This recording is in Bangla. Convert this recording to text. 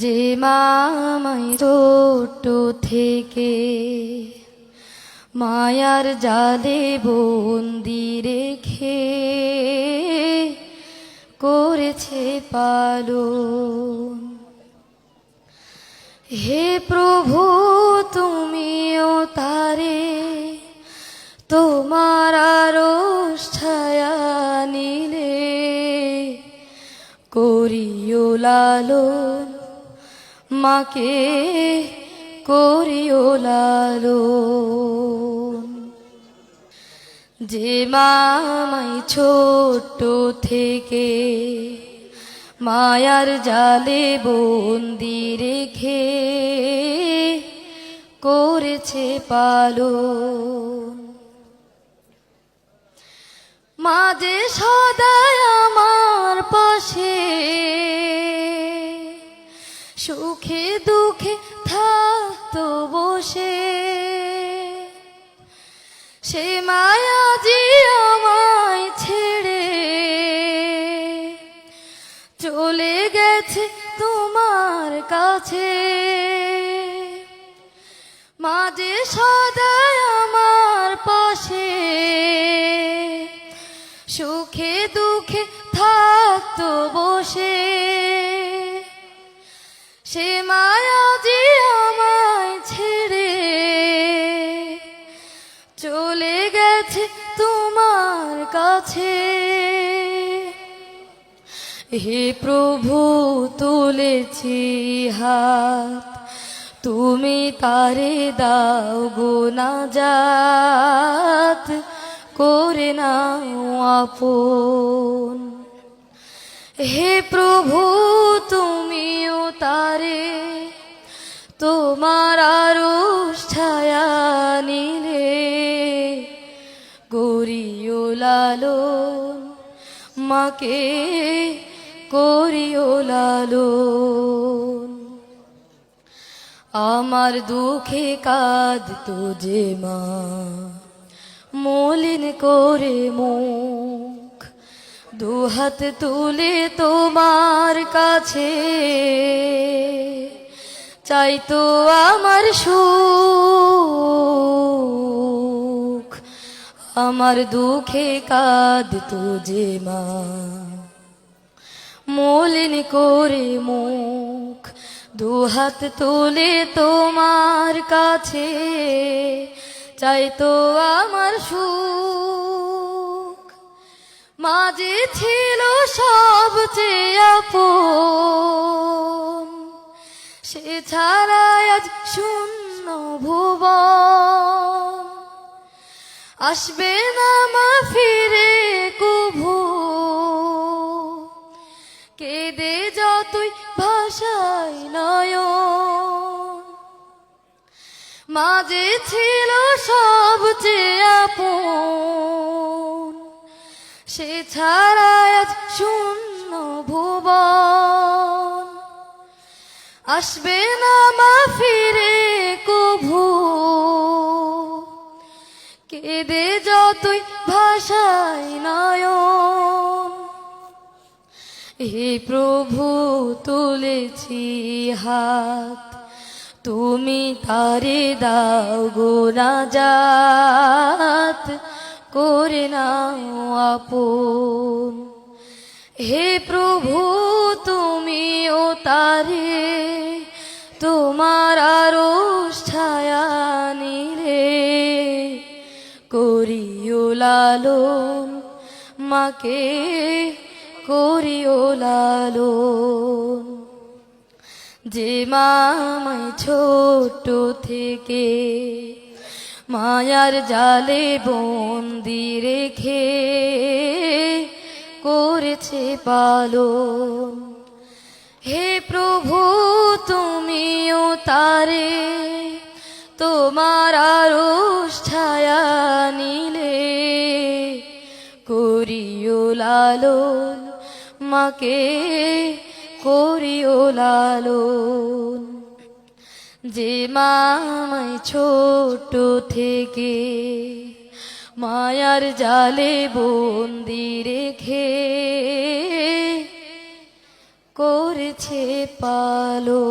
যে মামাই ছোট থেকে মায়ার জালে বন্দি রেখে করেছে পালন। হে প্রভু তুমিও তারে তোমার আরশ ছায়া নিলে করিও লালন, মাকে করিও লালন। যে মামাই ছোট থেকে মায়ার জালে বন্দি রেখে করেছে পালন। মাঝে সদাই আমার পাশে সুখে দুঃখে থাকতো বসে, সে মায়া যে আমায় ছেড়ে চলে গেছে তোমার কাছে। মাঝে সদাই আমার পাশে সুখে দুঃখে থাকতো বসে, সে মায়া যে আমায় ছেড়ে চলে গেছে তোমার কাছে। হে প্রভু তুলেছি হাত, তুমি তারে দাও গো নাজাত, করে নাও আপন। হে প্রভু তুমিও তারে তোমার আরশ ছায়া নিলে করিও লালন, মাকে করিও লালন। আমার দুঃখে কাঁদতো যে মা মলিন করে মুখ, দুহাত তুলে তোমার কাছে চাইতো আমার সুখ। আমার দুঃখে কাঁদতো যে মা মলিন করে মুখ, দুহাত তুলে তোমার কাছে চাইতো আমার সুখ। মাঝে ছিল সবচেয়ে আপন, সে ছাড়া আজ শূন্য ভুবন। আসবে না মা ফিরে কভু, কেঁদে যতই ভাষায় নয়ন। মাঝে ছিল সবচেয়ে আপন, সে ছাড়া আজ শূন্য ভুবন। আসবে না মা ফিরে কভু, কেঁদে যতই ভাষায় নয়ন। হে প্রভু তুলেছি হাত, তুমি তারে দাও গো নাজাত, করে নাও আপন। হে প্রভু তুমিও তারে তোমার আরশ ছায়া নিলে করিও লালন, মাকে করিও লালন। যে মামাই ছোট থেকে মায়ার জালে বন্দি রেখে করেছে পালন। হে প্রভু তুমিও তারে তোমার আরশ ছায়া নিলে করিও লালন, মাকে করিও লালন। যে মামাই ছোট থেকে মায়ার জালে বন্দি রেখে করেছে পালো।